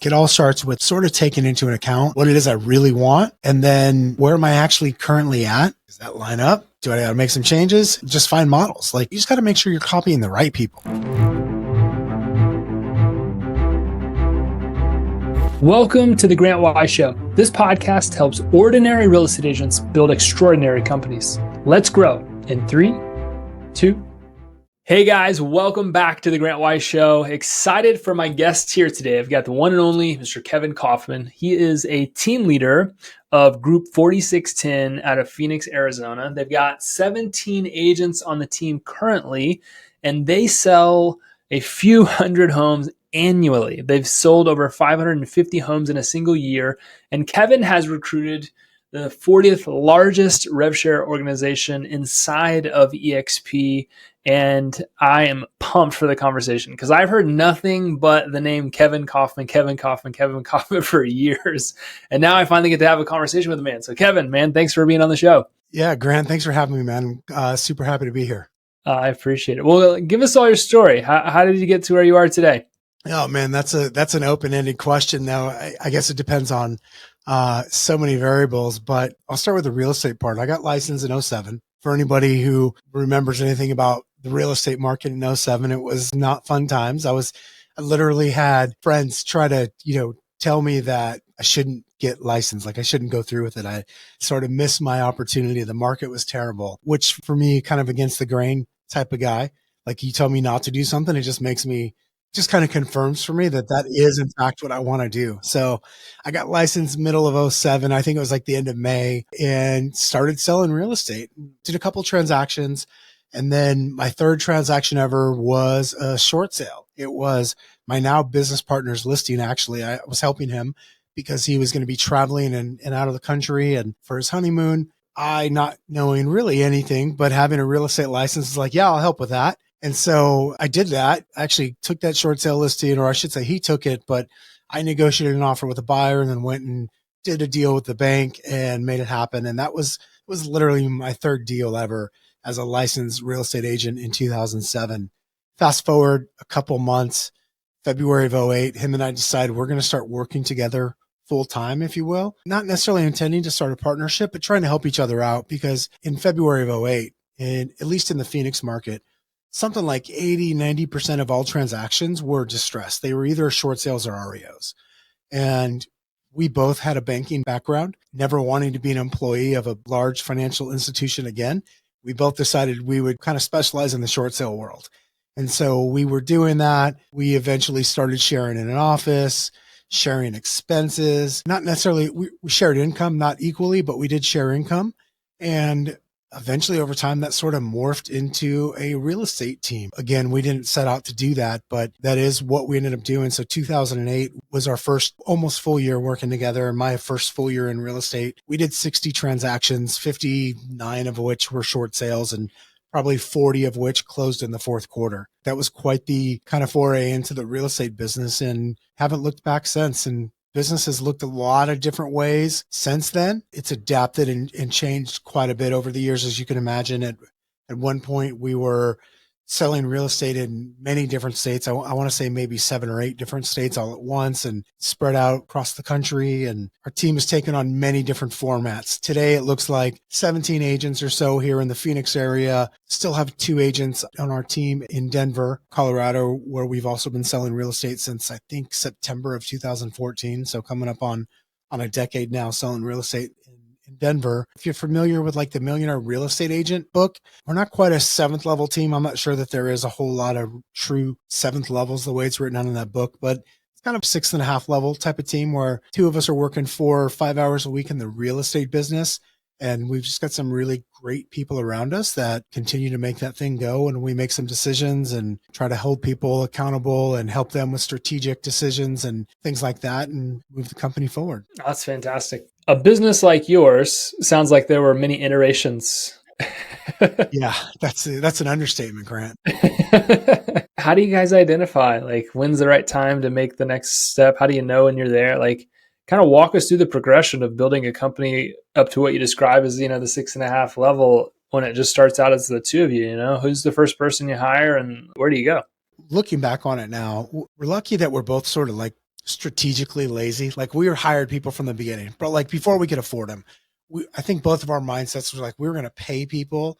It all starts with sort of taking into account what it is I really want. And then where am I actually currently at? Does that line up? Do I got to make some changes? Just find models. Like you just got to make sure you're copying the right people. Welcome to the Grant Y Show. This podcast helps ordinary real estate agents build extraordinary companies. Let's grow in 3, 2. Hey guys, welcome back to the Grant Y Show. Excited for my guest here today. I've got the one and only Mr. Kevin Kauffman. He is a team leader of Group 4610 out of Phoenix, Arizona. They've got 17 agents on the team currently, and they sell a few hundred homes annually. They've sold over 550 homes in a single year, and Kevin has recruited the 40th largest rev share organization inside of EXP. And I am pumped for the conversation because I've heard nothing but the name Kevin Kauffman for years. And now I finally get to have a conversation with the man. So Kevin, man, thanks for being on the show. Yeah, Grant, thanks for having me, man. Super happy to be here. I appreciate it. Well, give us all your story. How did you get to where you are today? Oh man, that's an open-ended question. Now, I guess it depends on so many variables, but I'll start with the real estate part. I got licensed in 2007. For anybody who remembers anything about the real estate market in 2007, it was not fun times. I literally had friends try to, tell me that I shouldn't get licensed, like I shouldn't go through with it. I sort of missed my opportunity. The market was terrible, which for me, kind of against the grain type of guy. Like you tell me not to do something, it just makes me, just kind of confirms for me that is in fact what I want to do. So I got licensed middle of 2007. I think it was like the end of May, and started selling real estate. Did a couple transactions. And then my third transaction ever was a short sale. It was my now business partner's listing. Actually, I was helping him because he was going to be traveling and out of the country and for his honeymoon. I, not knowing really anything, but having a real estate license, is like, yeah, I'll help with that. And so I did that. I actually took that short sale listing, or I should say he took it, but I negotiated an offer with a buyer and then went and did a deal with the bank and made it happen. And that was literally my third deal ever as a licensed real estate agent in 2007. Fast forward a couple months, February of 2008, him and I decided we're going to start working together full time, if you will. Not necessarily intending to start a partnership, but trying to help each other out, because in February of 2008, and at least in the Phoenix market, something like 80-90% of all transactions were distressed. They were either short sales or REOs. And we both had a banking background, never wanting to be an employee of a large financial institution again. We both decided we would kind of specialize in the short sale world. And so we were doing that. We eventually started sharing in an office, sharing expenses. Not necessarily, we shared income, not equally, but we did share income. And eventually, over time, that sort of morphed into a real estate team. Again, we didn't set out to do that, but that is what we ended up doing. So 2008 was our first almost full year working together, and my first full year in real estate. We did 60 transactions, 59 of which were short sales, and probably 40 of which closed in the fourth quarter. That was quite the kind of foray into the real estate business, and haven't looked back since. And business has looked a lot of different ways since then. It's adapted and changed quite a bit over the years, as you can imagine. At one point, we were selling real estate in many different states. I want to say maybe 7 or 8 different states all at once, and spread out across the country. And our team has taken on many different formats. Today, it looks like 17 agents or so here in the Phoenix area. Still have 2 agents on our team in Denver, Colorado, where we've also been selling real estate since I think September of 2014. So coming up on a decade now selling real estate in Denver. If you're familiar with like the Millionaire Real Estate Agent book, we're not quite a 7th level team. I'm not sure that there is a whole lot of true 7th levels the way it's written out in that book, but it's kind of 6.5 level type of team where 2 of us are working 4 or 5 hours a week in the real estate business. And we've just got some really great people around us that continue to make that thing go. And we make some decisions and try to hold people accountable and help them with strategic decisions and things like that and move the company forward. That's fantastic. A business like yours sounds like there were many iterations. Yeah, that's an understatement, Grant. How do you guys identify, like, when's the right time to make the next step? How do you know when you're there? Like, kind of walk us through the progression of building a company up to what you describe as, the 6.5 level when it just starts out as the 2 of you, who's the first person you hire and where do you go? Looking back on it now, we're lucky that we're both sort of like strategically lazy. Like we were hired people from the beginning, but like before we could afford them, I think both of our mindsets were like, we were going to pay people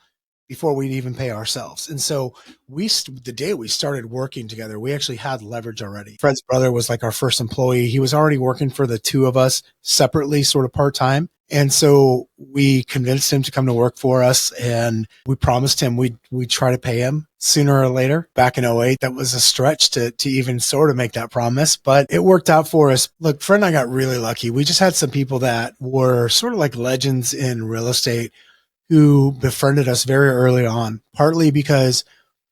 before we'd even pay ourselves. And so the day we started working together, we actually had leverage already. Fred's brother was like our first employee. He was already working for the two of us separately, sort of part-time. And so we convinced him to come to work for us, and we promised him we'd try to pay him sooner or later. Back in '08, that was a stretch to even sort of make that promise, but it worked out for us. Look, Fred and I got really lucky. We just had some people that were sort of like legends in real estate who befriended us very early on, partly because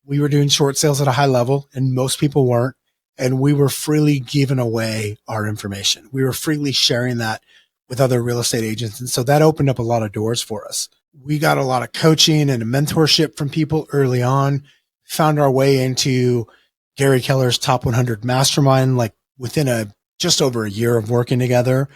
we were doing short sales at a high level and most people weren't. And we were freely giving away our information. We were freely sharing that with other real estate agents. And so that opened up a lot of doors for us. We got a lot of coaching and mentorship from people early on, found our way into Gary Keller's top 100 mastermind, like within just over a year of working together.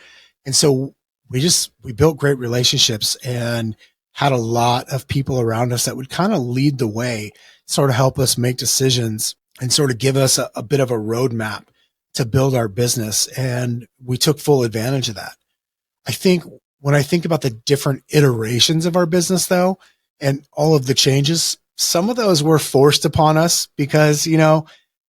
And so we built great relationships and had a lot of people around us that would kind of lead the way, sort of help us make decisions and sort of give us a bit of a roadmap to build our business. And we took full advantage of that. I think when I think about the different iterations of our business though, and all of the changes, some of those were forced upon us because,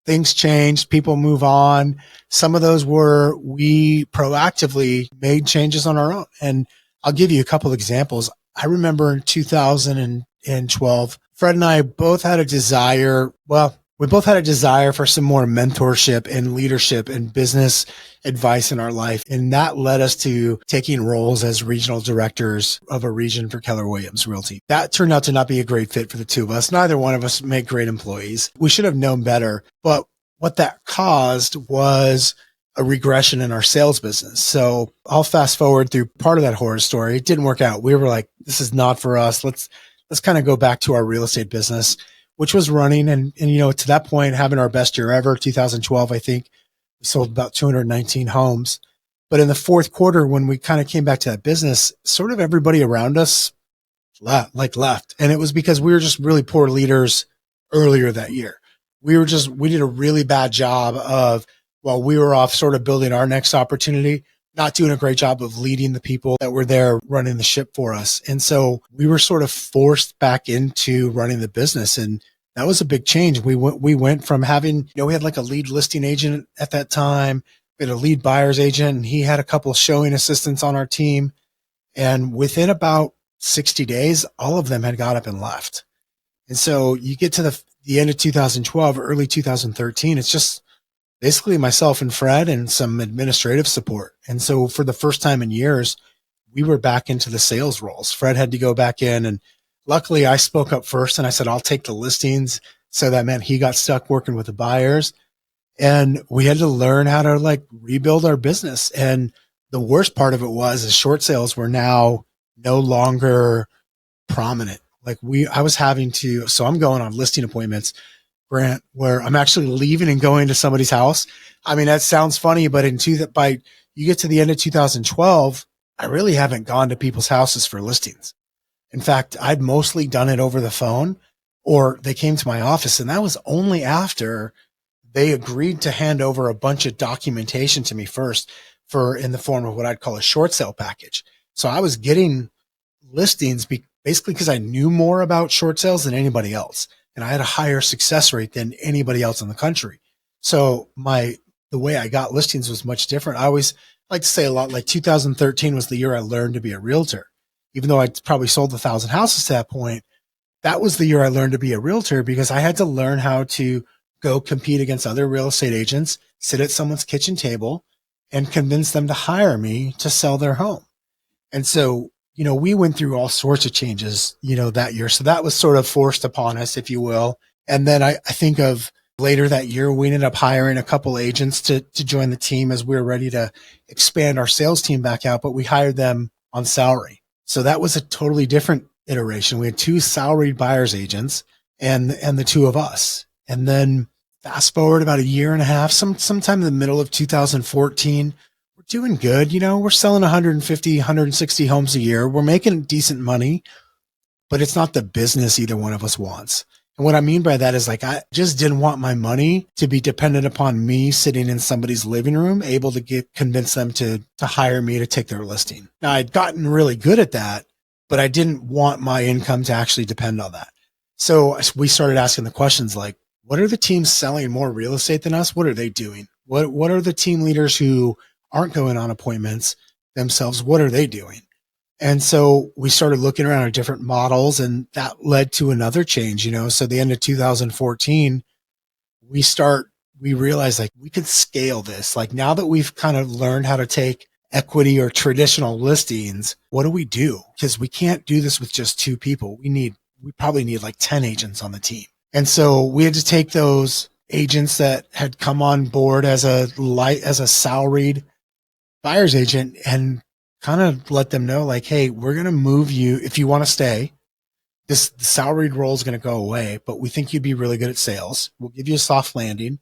things changed, people move on. Some of those we proactively made changes on our own. And I'll give you a couple of examples. I remember in 2012, Fred and I both had a desire. Well, we both had a desire for some more mentorship and leadership and business advice in our life. And that led us to taking roles as regional directors of a region for Keller Williams Realty. That turned out to not be a great fit for the two of us. Neither one of us make great employees. We should have known better. But what that caused was a regression in our sales business. So I'll fast forward through part of that horror story. It didn't work out. We were like, this is not for us. Let's kind of go back to our real estate business, which was running. And to that point, having our best year ever, 2012, I think we sold about 219 homes. But in the fourth quarter, when we kind of came back to that business, sort of everybody around us left. And it was because we were just really poor leaders earlier that year. We did a really bad job of, while we were off sort of building our next opportunity, not doing a great job of leading the people that were there running the ship for us. And so we were sort of forced back into running the business. And that was a big change. We went from having, we had like a lead listing agent at that time. We had a lead buyer's agent, and he had a couple showing assistants on our team. And within about 60 days, all of them had got up and left. And so you get to the end of 2012, early 2013, it's just basically myself and Fred and some administrative support. And so for the first time in years, we were back into the sales roles. Fred had to go back in, and luckily I spoke up first and I said, I'll take the listings. So that meant he got stuck working with the buyers, and we had to learn how to rebuild our business. And the worst part of it is short sales were now no longer prominent. I was having to, so I'm going on listing appointments, Grant, where I'm actually leaving and going to somebody's house. I mean, that sounds funny, but you get to the end of 2012, I really haven't gone to people's houses for listings. In fact, I'd mostly done it over the phone, or they came to my office, and that was only after they agreed to hand over a bunch of documentation to me first in the form of what I'd call a short sale package. So I was getting listings basically because I knew more about short sales than anybody else. And I had a higher success rate than anybody else in the country. So the way I got listings was much different. I always like to say a lot, like 2013 was the year I learned to be a realtor. Even though I'd probably sold 1,000 houses to that point, that was the year I learned to be a realtor, because I had to learn how to go compete against other real estate agents, sit at someone's kitchen table, and convince them to hire me to sell their home. And so, we went through all sorts of changes, that year. So that was sort of forced upon us, if you will. And then I think of later that year, we ended up hiring a couple agents to join the team as we were ready to expand our sales team back out, but we hired them on salary. So that was a totally different iteration. We had 2 salaried buyer's agents and the 2 of us. And then fast forward about a year and a half, sometime in the middle of 2014, we're doing good. We're selling 150, 160 homes a year. We're making decent money, but it's not the business either one of us wants. And what I mean by that is like, I just didn't want my money to be dependent upon me sitting in somebody's living room, able to convince them to hire me to take their listing. Now I'd gotten really good at that, but I didn't want my income to actually depend on that. So we started asking the questions like, what are the teams selling more real estate than us? What are they doing? What are the team leaders who aren't going on appointments themselves? What are they doing? And so we started looking around at different models, and that led to another change, So the end of 2014, we realized like we could scale this. Like now that we've kind of learned how to take equity or traditional listings, what do we do? Because we can't do this with just 2 people. We probably need like 10 agents on the team. And so we had to take those agents that had come on board as a salaried buyer's agent and kind of let them know like, hey, we're going to move you. If you want to stay, the salaried role is going to go away, but we think you'd be really good at sales. We'll give you a soft landing.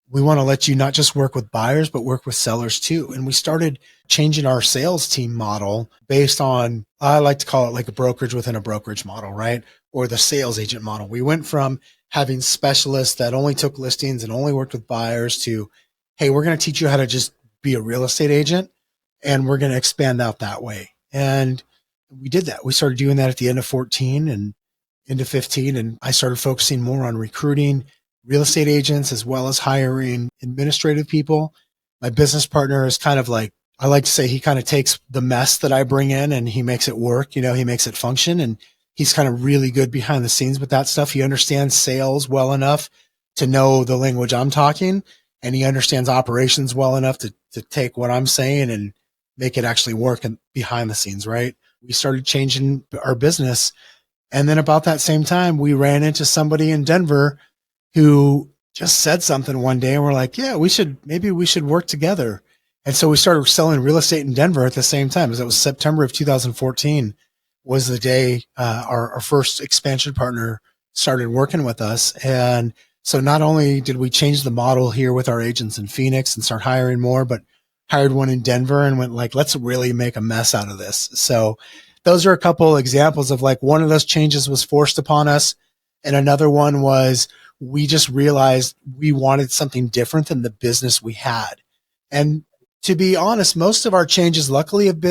We want to let you not just work with buyers, but work with sellers too. And we started changing our sales team model based on, I like to call it like a brokerage within a brokerage model, right? Or the sales agent model. We went from having specialists that only took listings and only worked with buyers to, hey, we're going to teach you how to just be a real estate agent, and we're going to expand out that way. And we did that. We started doing that at the end of 14 and into 15. And I started focusing more on recruiting real estate agents as well as hiring administrative people. My business partner is kind of like, I like to say he kind of takes the mess that I bring in and he makes it work. He makes it function, and he's kind of really good behind the scenes with that stuff. He understands sales well enough to know the language I'm talking, and he understands operations well enough to take what I'm saying and make it actually work behind the scenes, right? We started changing our business. And then about that same time, we ran into somebody in Denver who just said something one day, and we're like, yeah, maybe we should work together. And so we started selling real estate in Denver at the same time. It was September of 2014 was the day our first expansion partner started working with us. And so not only did we change the model here with our agents in Phoenix and start hiring more, but hired one in Denver and went like, let's really make a mess out of this. So those are a couple examples of like, one of those changes was forced upon us. And another one was we just realized we wanted something different than the business we had. And to be honest, most of our changes luckily have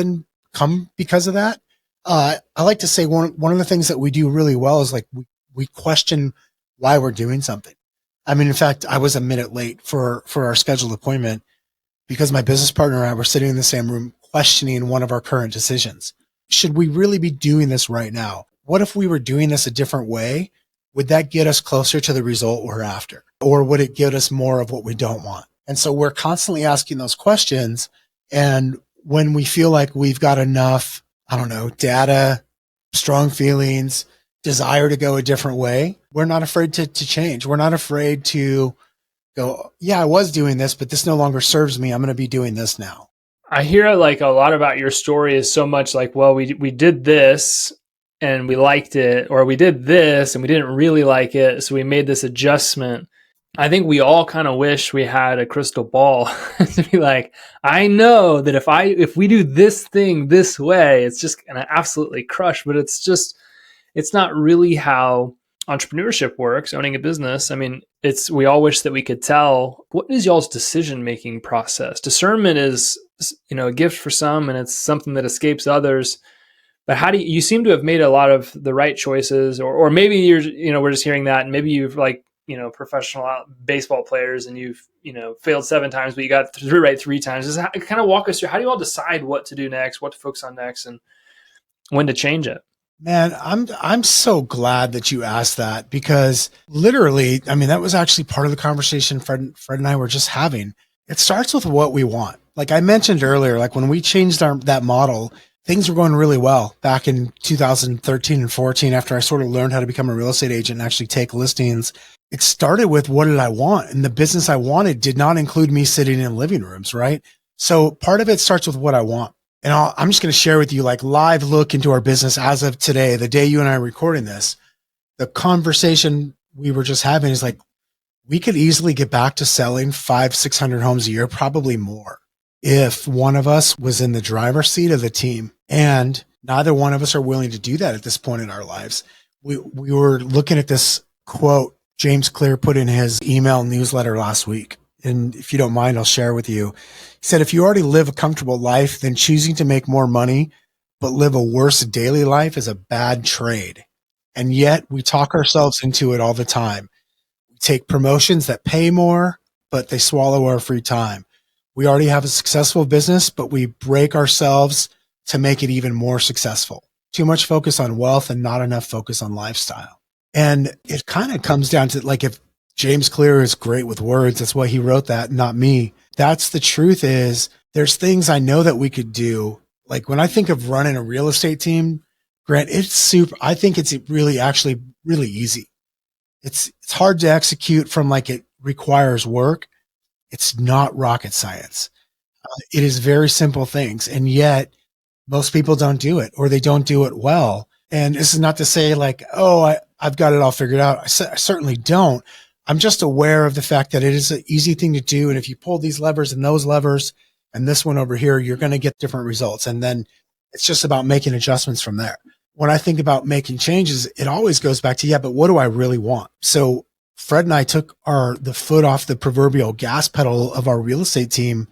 come because of that. I like to say one of the things that we do really well is like we question why we're doing something. I mean, in fact, I was a minute late for our scheduled appointment because my business partner and I were sitting in the same room questioning one of our current decisions. Should we really be doing this right now? What if we were doing this a different way? Would that get us closer to the result we're after? Or would it get us more of what we don't want? And so we're constantly asking those questions. And when we feel like we've got enough, data, strong feelings, desire to go a different way, we're not afraid to change. We're not afraid to go, yeah, I was doing this, but this no longer serves me. I'm going to be doing this now. I hear like a lot about your story is so much like, well, we did this and we liked it, or we did this and we didn't really like it, so we made this adjustment. I think we all kind of wish we had a crystal ball to be like, I know that if we do this thing this way, it's just going to absolutely crush. But it's not really how entrepreneurship works, owning a business. I mean, we all wish that we could tell. What is y'all's decision-making process? Discernment is, a gift for some, and it's something that escapes others. But how do you seem to have made a lot of the right choices, or maybe we're just hearing that, and maybe you've like, professional baseball players and you've, failed 7 times, but you got right 3 times. Just kind of walk us through, how do you all decide what to do next, what to focus on next, and when to change it? Man, I'm so glad that you asked that, because literally, I mean, that was actually part of the conversation Fred and I were just having. It starts with what we want. Like I mentioned earlier, like when we changed that model, things were going really well back in 2013 and 14 after I sort of learned how to become a real estate agent and actually take listings. It started with what did I want? And the business I wanted did not include me sitting in living rooms, right? So part of it starts with what I want. And I'm just going to share with you like live look into our business as of today, the day you and I are recording this. The conversation we were just having is like, we could easily get back to selling 500-600 homes a year, probably more, if one of us was in the driver's seat of the team. And neither one of us are willing to do that at this point in our lives. We were looking at this quote James Clear put in his email newsletter last week. And if you don't mind, I'll share with you. He said, if you already live a comfortable life, then choosing to make more money, but live a worse daily life is a bad trade. And yet we talk ourselves into it all the time. We take promotions that pay more, but they swallow our free time. We already have a successful business, but we break ourselves to make it even more successful. Too much focus on wealth and not enough focus on lifestyle. And it kind of comes down to like, if James Clear is great with words, that's why he wrote that, not me. That's the truth is there's things I know that we could do. Like when I think of running a real estate team, Grant, I think it's really actually really easy. It's hard to execute from like it requires work. It's not rocket science. It is very simple things. And yet most people don't do it or they don't do it well. And this is not to say like, oh, I've got it all figured out. I certainly don't. I'm just aware of the fact that it is an easy thing to do. And if you pull these levers and those levers and this one over here, you're going to get different results. And then it's just about making adjustments from there. When I think about making changes, it always goes back to, yeah, but what do I really want? So Fred and I took the foot off the proverbial gas pedal of our real estate team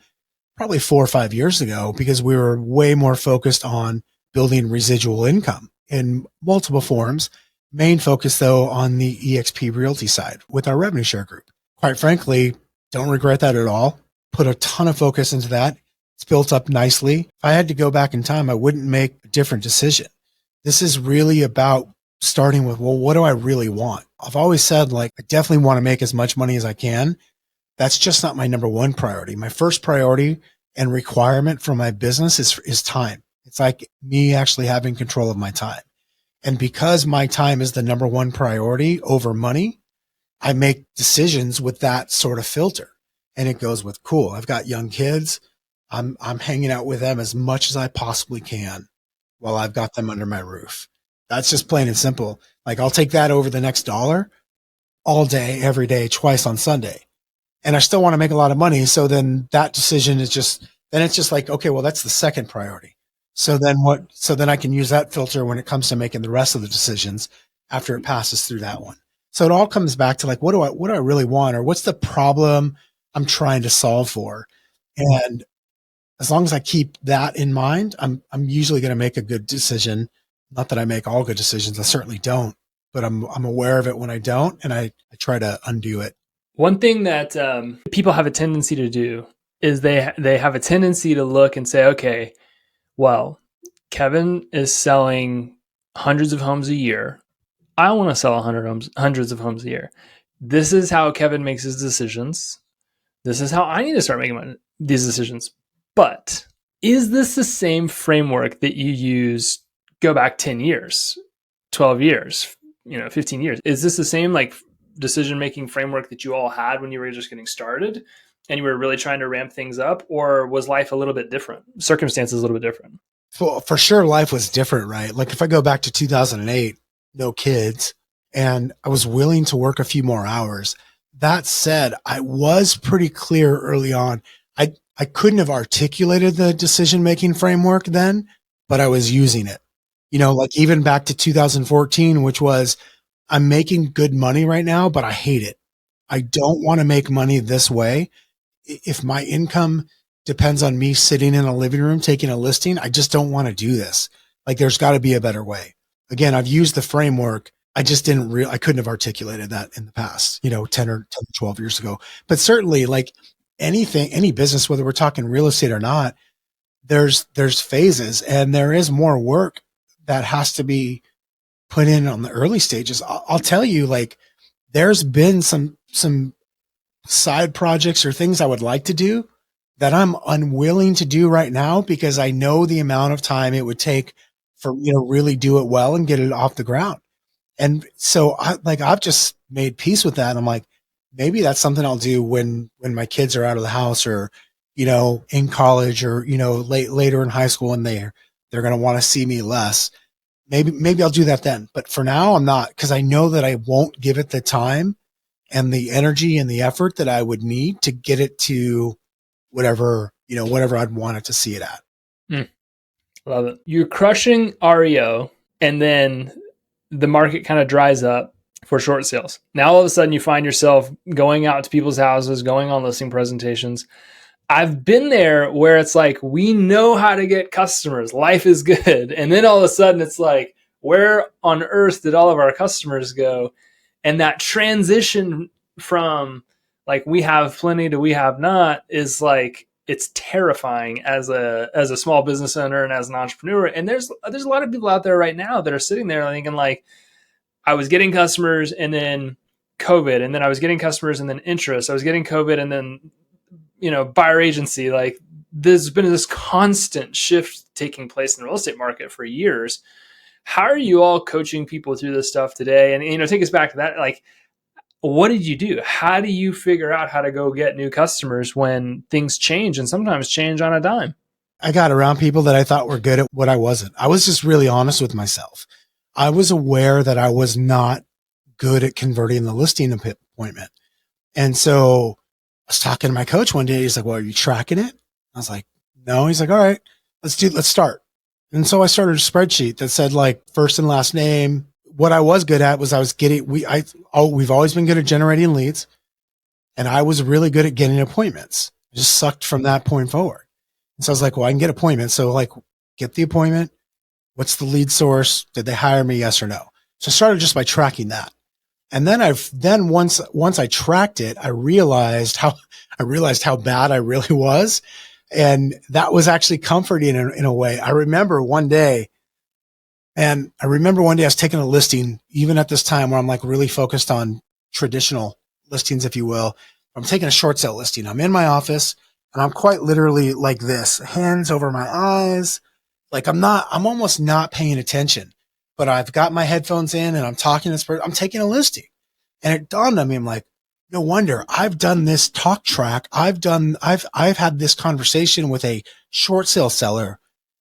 probably 4 or 5 years ago because we were way more focused on building residual income in multiple forms. Main focus, though, on the EXP Realty side with our revenue share group. Quite frankly, don't regret that at all. Put a ton of focus into that. It's built up nicely. If I had to go back in time, I wouldn't make a different decision. This is really about starting with, well, what do I really want? I've always said, like, I definitely want to make as much money as I can. That's just not my number one priority. My first priority and requirement for my business is time. It's like me actually having control of my time. And because my time is the number one priority over money, I make decisions with that sort of filter. And it goes with, cool, I've got young kids. I'm hanging out with them as much as I possibly can while I've got them under my roof. That's just plain and simple. Like I'll take that over the next dollar all day, every day, twice on Sunday. And I still want to make a lot of money. So then that decision is it's just like, okay, well, that's the second priority. So then I can use that filter when it comes to making the rest of the decisions after it passes through that one. So it all comes back to like, what do I really want? Or what's the problem I'm trying to solve for? And as long as I keep that in mind, I'm usually going to make a good decision. Not that I make all good decisions. I certainly don't, but I'm aware of it when I don't. And I try to undo it. One thing that people have a tendency to do is they have a tendency to look and say, okay, well, Kevin is selling hundreds of homes a year. I want to sell hundreds of homes a year. This is how Kevin makes his decisions. This is how I need to start making these decisions. But is this the same framework that you use, go back 10 years, 12 years, 15 years? Is this the same like decision-making framework that you all had when you were just getting started and you were really trying to ramp things up? Or was life a little bit different? Circumstances a little bit different? Well, for sure, life was different, right? Like if I go back to 2008, no kids, and I was willing to work a few more hours. That said, I was pretty clear early on. I couldn't have articulated the decision-making framework then, but I was using it. Like even back to 2014, which was, I'm making good money right now, but I hate it. I don't want to make money this way. If my income depends on me sitting in a living room, taking a listing, I just don't want to do this. Like there's got to be a better way. Again, I've used the framework. I just I couldn't have articulated that in the past, 10 or 12 years ago. But certainly like any business, whether we're talking real estate or not, there's phases and there is more work that has to be put in on the early stages. I'll tell you, like there's been some side projects or things I would like to do that I'm unwilling to do right now because I know the amount of time it would take for, really do it well and get it off the ground. And so I've just made peace with that. And I'm like, maybe that's something I'll do when my kids are out of the house or, in college or, later in high school and they're going to want to see me less. Maybe I'll do that then. But for now, I'm not, because I know that I won't give it the time and the energy and the effort that I would need to get it to whatever I'd want it to see it at. Love it. You're crushing REO and then the market kind of dries up for short sales. Now, all of a sudden, you find yourself going out to people's houses, going on listing presentations. I've been there where it's like, we know how to get customers. Life is good. And then all of a sudden, it's like, where on earth did all of our customers go? And that transition from like we have plenty to we have not is like, it's terrifying as a small business owner and as an entrepreneur. And there's a lot of people out there right now that are sitting there thinking like, I was getting customers and then COVID, and then I was getting customers and then interest. I was getting COVID and then, buyer agency. Like there's been this constant shift taking place in the real estate market for years. How are you all coaching people through this stuff today? And, take us back to that. Like, what did you do? How do you figure out how to go get new customers when things change and sometimes change on a dime? I got around people that I thought were good at what I wasn't. I was just really honest with myself. I was aware that I was not good at converting the listing appointment. And so I was talking to my coach one day. He's like, well, are you tracking it? I was like, no. He's like, all right, let's start. And so I started a spreadsheet that said like first and last name. What I was good at was we've always been good at generating leads, and I was really good at getting appointments. I just sucked from that point forward. And so I was like, well, I can get appointments. So like get the appointment. What's the lead source? Did they hire me? Yes or no? So I started just by tracking that. And then once I tracked it, I realized how bad I really was. And that was actually comforting in a way. I remember one day I was taking a listing, even at this time where I'm like really focused on traditional listings, if you will. I'm taking a short sale listing. I'm in my office and I'm quite literally like this, hands over my eyes. Like I'm almost not paying attention, but I've got my headphones in and I'm talking to this person. I'm taking a listing. And it dawned on me, I'm like, no wonder I've done this talk track. I've had this conversation with a short sale seller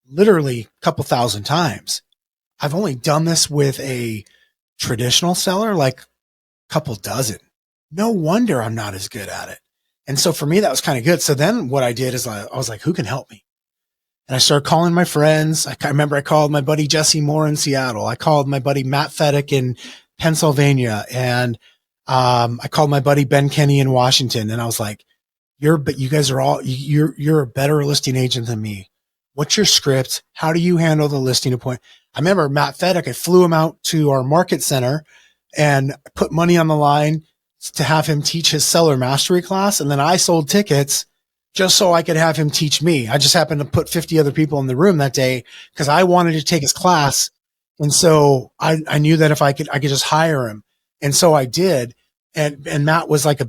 literally a couple thousand times. I've only done this with a traditional seller like a couple dozen. No wonder I'm not as good at it. And so for me, that was kind of good. So then what I did is I was like, who can help me? And I started calling my friends. I remember I called my buddy Jesse Moore in Seattle. I called my buddy Matt Fedek in Pennsylvania. And I called my buddy Ben Kenny in Washington. And I was like, you're a better listing agent than me. What's your script? How do you handle the listing appointment? I remember Matt Fedek, I flew him out to our market center and put money on the line to have him teach his seller mastery class. And then I sold tickets just so I could have him teach me. I just happened to put 50 other people in the room that day because I wanted to take his class. And so I knew that if I could just hire him. And so I did. And Matt was like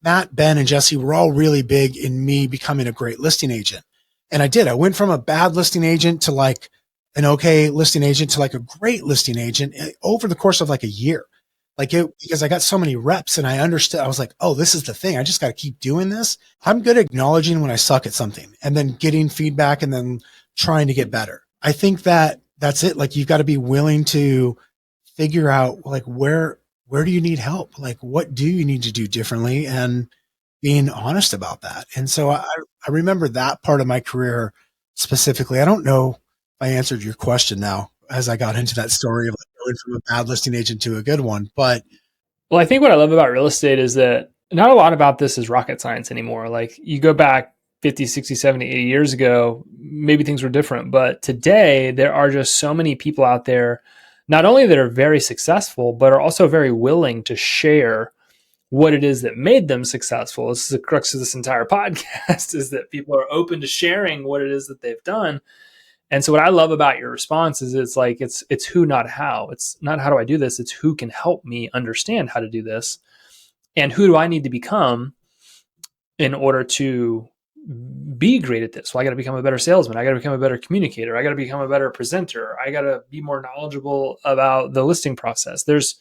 Matt, Ben, and Jesse were all really big in me becoming a great listing agent. And I did. I went from a bad listing agent to like an okay listing agent to like a great listing agent over the course of like a year. Because I got so many reps and I understood, I was like, oh, this is the thing. I just got to keep doing this. I'm good at acknowledging when I suck at something and then getting feedback and then trying to get better. I think that's it. Like you've got to be willing to figure out like where do you need help? Like what do you need to do differently and being honest about that. And so I remember that part of my career specifically. I don't know if I answered your question now as I got into that story of like going from a bad listing agent to a good one. But well, I think what I love about real estate is that not a lot about this is rocket science anymore. Like you go back 50, 60, 70, 80 years ago, maybe things were different. But today, there are just so many people out there, not only that are very successful, but are also very willing to share what it is that made them successful. This is the crux of this entire podcast, is that people are open to sharing what it is that they've done. And so what I love about your response is it's like, it's who, not how. It's not how do I do this? It's who can help me understand how to do this. And who do I need to become in order to be great at this? Well, I got to become a better salesman. I got to become a better communicator. I got to become a better presenter. I got to be more knowledgeable about the listing process. There's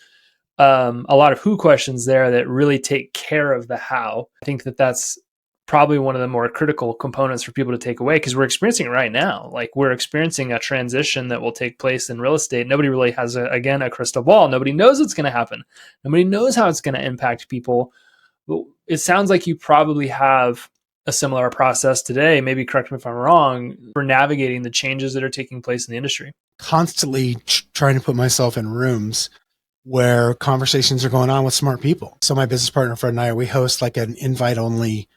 a lot of who questions there that really take care of the how. I think that that's probably one of the more critical components for people to take away, because we're experiencing it right now. Like we're experiencing a transition that will take place in real estate. Nobody really has a crystal ball. Nobody knows what's going to happen. Nobody knows how it's going to impact people. But it sounds like you probably have a similar process today. Maybe correct me if I'm wrong, for navigating the changes that are taking place in the industry. Constantly trying to put myself in rooms where conversations are going on with smart people. So my business partner, Fred, and I, we host like an invite only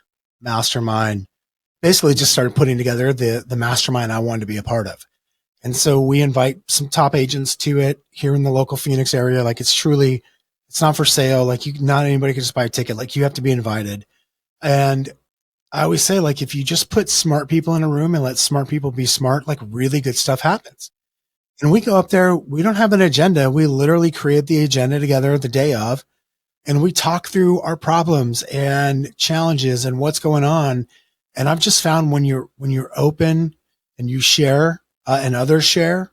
mastermind, basically just started putting together the mastermind I wanted to be a part of. And so we invite some top agents to it here in the local Phoenix area. Like it's not for sale. Like not anybody can just buy a ticket. Like you have to be invited. And I always say, like, if you just put smart people in a room and let smart people be smart, like really good stuff happens. And we go up there, we don't have an agenda. We literally create the agenda together the day of, and we talk through our problems and challenges and what's going on. And I've just found when you're open and you share and others share,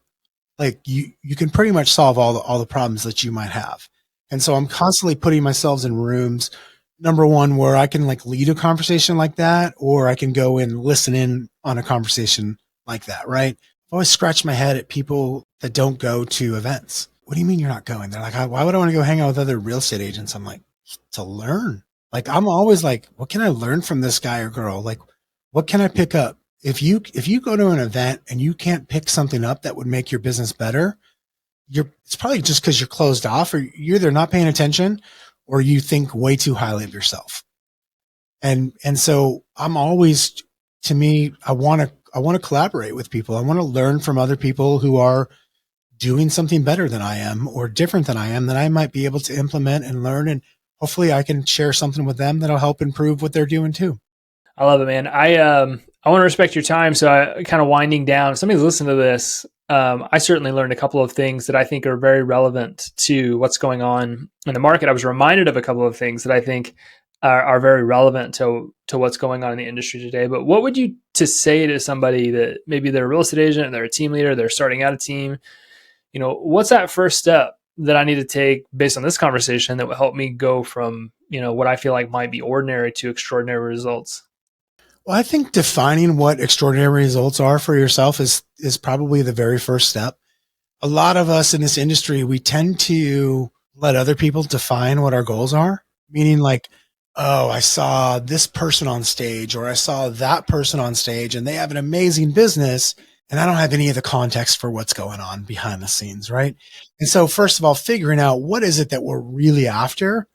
like you can pretty much solve all the problems that you might have. And so I'm constantly putting myself in rooms, number one, where I can like lead a conversation like that, or I can go and listen in on a conversation like that. Right. I always scratch my head at people that don't go to events. What do you mean you're not going? They're like, why would I want to go hang out with other real estate agents? I'm like, to learn. Like, I'm always like, what can I learn from this guy or girl? Like, what can I pick up? If you go to an event and you can't pick something up that would make your business better, it's probably just because you're closed off, or you're either not paying attention or you think way too highly of yourself. And so I'm always, to me, I want to collaborate with people. I want to learn from other people who are doing something better than I am or different than I am, that I might be able to implement and learn. And hopefully I can share something with them that'll help improve what they're doing too. I love it, man. I want to respect your time. So I kind of winding down. If somebody's listening to this, I certainly learned a couple of things that I think are very relevant to what's going on in the market. I was reminded of a couple of things that I think are very relevant to what's going on in the industry today. But what would you to say to somebody that maybe they're a real estate agent and they're a team leader, they're starting out a team? What's that first step that I need to take based on this conversation that will help me go from, what I feel like might be ordinary to extraordinary results? Well, I think defining what extraordinary results are for yourself is probably the very first step. A lot of us in this industry, we tend to let other people define what our goals are, meaning like, oh, I saw this person on stage, or I saw that person on stage and they have an amazing business, and I don't have any of the context for what's going on behind the scenes, right? And so first of all, figuring out what is it that we're really after,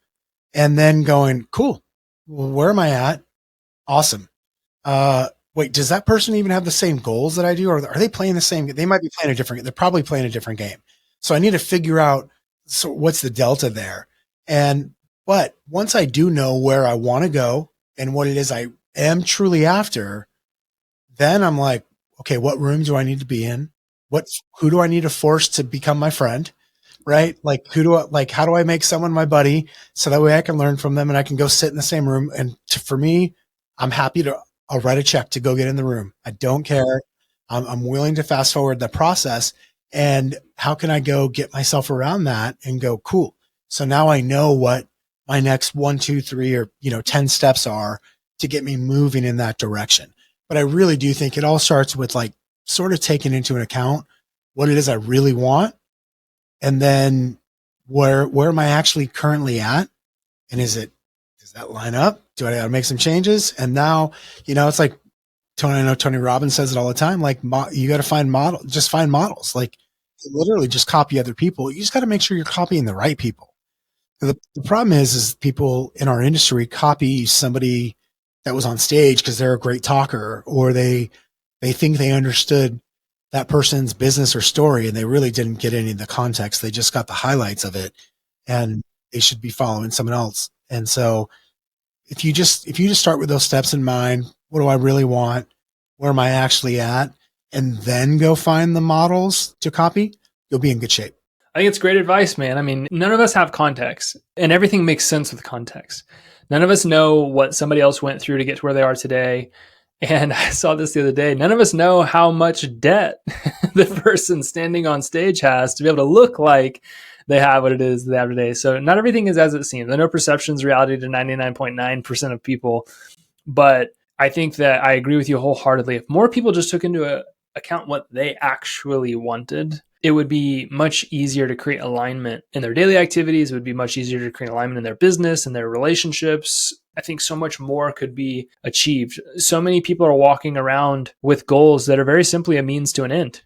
and then going, cool, well, where am I at? Awesome. Wait, does that person even have the same goals that I do? Or are they playing the same? They might be playing they're probably playing a different game. So I need to figure out, so what's the delta there? But once I do know where I want to go and what it is I am truly after, then I'm like, okay, what room do I need to be in? Who do I need to force to become my friend? Right? Like, how do I make someone my buddy so that way I can learn from them and I can go sit in the same room? And for me, I'm happy I'll write a check to go get in the room. I don't care. I'm willing to fast forward the process. And how can I go get myself around that and go, cool. So now I know what my next 1, 2, 3, or 10 steps are to get me moving in that direction. But I really do think it all starts with like sort of taking into account what it is I really want. And then where am I actually currently at? And does that line up? Do I gotta make some changes? And now, it's like I know Tony Robbins says it all the time. Like you got to find models. Like literally just copy other people. You just got to make sure you're copying the right people. The problem is people in our industry copy somebody that was on stage because they're a great talker, or they think they understood that person's business or story, and they really didn't get any of the context. They just got the highlights of it, and they should be following someone else. And so if you just start with those steps in mind, what do I really want? Where am I actually at? And then go find the models to copy, you'll be in good shape. I think it's great advice, man. I mean, none of us have context, and everything makes sense with context. None of us know what somebody else went through to get to where they are today. And I saw this the other day. None of us know how much debt the person standing on stage has to be able to look like they have what it is they have today. So not everything is as it seems. I know perception's reality to 99.9% of people, but I think that I agree with you wholeheartedly. If more people just took into account what they actually wanted, it would be much easier to create alignment in their daily activities. It would be much easier to create alignment in their business and their relationships. I think so much more could be achieved. So many people are walking around with goals that are very simply a means to an end.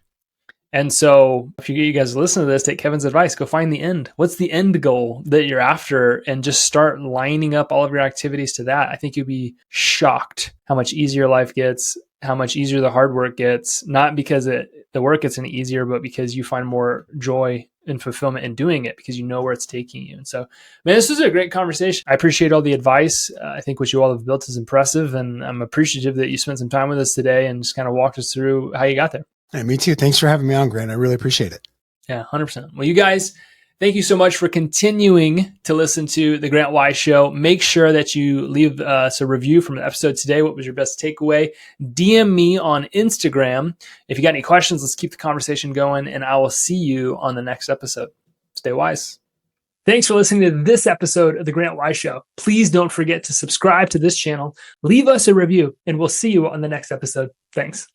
And so if you guys listen to this, take Kevin's advice, go find the end. What's the end goal that you're after? And just start lining up all of your activities to that. I think you'll be shocked how much easier life gets, how much easier the hard work gets, not because the work gets any easier, but because you find more joy and fulfillment in doing it because you know where it's taking you. And so, man, this was a great conversation. I appreciate all the advice. I think what you all have built is impressive, and I'm appreciative that you spent some time with us today and just kind of walked us through how you got there. Hey, me too. Thanks for having me on, Grant. I really appreciate it. Yeah, 100%. Well, you guys, thank you so much for continuing to listen to The Grant Wise Show. Make sure that you leave us a review from the episode today. What was your best takeaway? DM me on Instagram. If you got any questions, let's keep the conversation going, and I will see you on the next episode. Stay wise. Thanks for listening to this episode of The Grant Wise Show. Please don't forget to subscribe to this channel, leave us a review, and we'll see you on the next episode. Thanks.